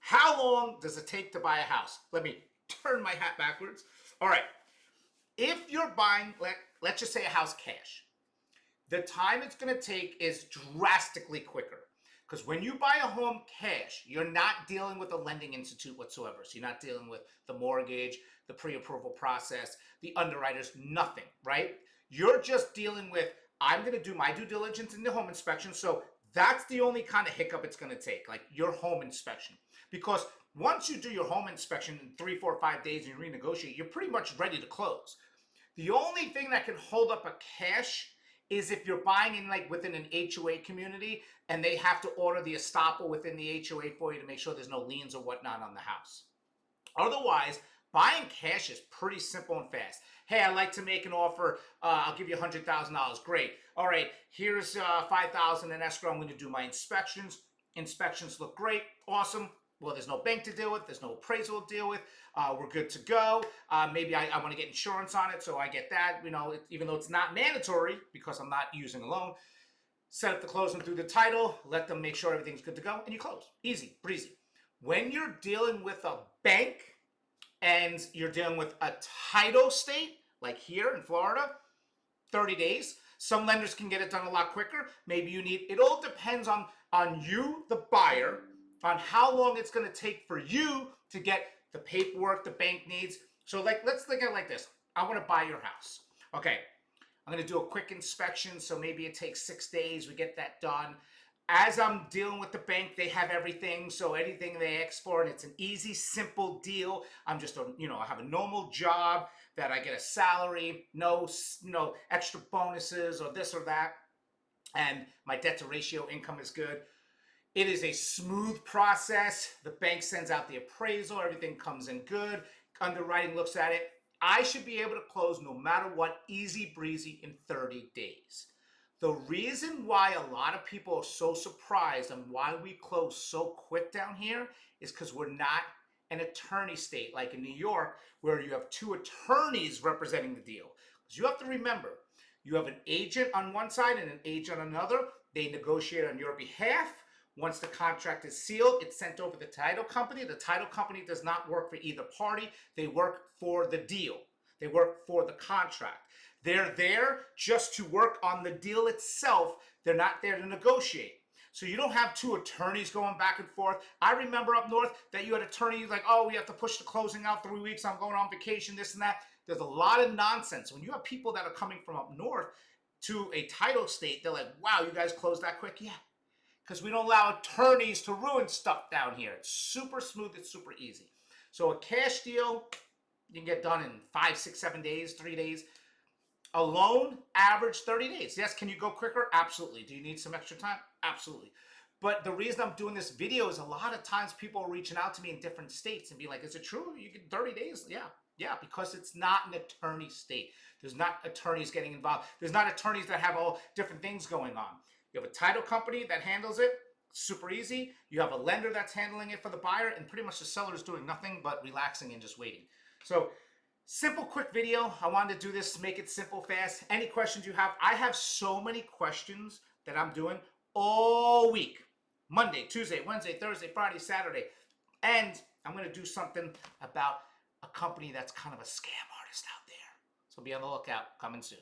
How long does it take to buy a house? Let me turn my hat backwards. All right. If you're buying, let's just say a house cash, the time it's going to take is drastically quicker. Because when you buy a home cash, you're not dealing with a lending institute whatsoever. So you're not dealing with the mortgage, the pre-approval process, the underwriters, nothing, right? You're just dealing with, I'm going to do my due diligence in the home inspection. So that's the only kind of hiccup it's going to take, like your home inspection. Because once you do your home inspection in 3, 4, 5 days and you renegotiate, you're pretty much ready to close. The only thing that can hold up a cash is if you're buying in like within an HOA community and they have to order the estoppel within the HOA for you to make sure there's no liens or whatnot on the house. Otherwise, buying cash is pretty simple and fast. Hey, I'd like to make an offer. I'll give you $100,000. Great. All right, here's $5,000 in escrow. I'm going to do my inspections. Inspections look great. Awesome. Well, there's no bank to deal with. There's no appraisal to deal with. We're good to go. Maybe I want to get insurance on it, so I get that. You know, even though it's not mandatory because I'm not using a loan. Set up the closing through the title. Let them make sure everything's good to go, and you close. Easy, breezy. When you're dealing with a bank and you're dealing with a title state, like here in Florida, 30 days. Some lenders can get it done a lot quicker. Maybe you need, it all depends on you, the buyer, on how long it's going to take for you to get the paperwork the bank needs. So like, let's think of it like this. I want to buy your house. Okay, I'm going to do a quick inspection. So maybe it takes 6 days. We get that done. As I'm dealing with the bank, they have everything. So anything they ask for, and it's an easy, simple deal. I'm just, I have a normal job that I get a salary, no extra bonuses or this or that. And my debt to ratio income is good. It is a smooth process. The bank sends out the appraisal. Everything comes in good. Underwriting looks at it. I should be able to close no matter what, easy breezy in 30 days. The reason why a lot of people are so surprised and why we close so quick down here is because we're not an attorney state like in New York where you have 2 attorneys representing the deal. Because you have to remember, you have an agent on one side and an agent on another. They negotiate on your behalf. Once the contract is sealed, it's sent over to the title company. The title company does not work for either party. They work for the deal. They work for the contract. They're there just to work on the deal itself. They're not there to negotiate. So you don't have 2 attorneys going back and forth. I remember up north that you had attorneys like, oh, we have to push the closing out 3 weeks. I'm going on vacation, this and that. There's a lot of nonsense. When you have people that are coming from up north to a title state, they're like, wow, you guys closed that quick? Yeah. Because we don't allow attorneys to ruin stuff down here. It's super smooth. It's super easy. So a cash deal, you can get done in 5, 6, 7 days, 3 days. A loan, average 30 days. Yes, can you go quicker? Absolutely. Do you need some extra time? Absolutely. But the reason I'm doing this video is a lot of times people are reaching out to me in different states and be like, is it true? You get 30 days? Yeah. Yeah, because it's not an attorney state. There's not attorneys getting involved. There's not attorneys that have all different things going on. You have a title company that handles it. Super easy. You have a lender that's handling it for the buyer, and pretty much the seller is doing nothing but relaxing and just waiting. So simple, quick video. I wanted to do this to make it simple, fast. Any questions you have? I have so many questions that I'm doing all week. Monday, Tuesday, Wednesday, Thursday, Friday, Saturday. And I'm going to do something about a company that's kind of a scam artist out there. So be on the lookout. Coming soon.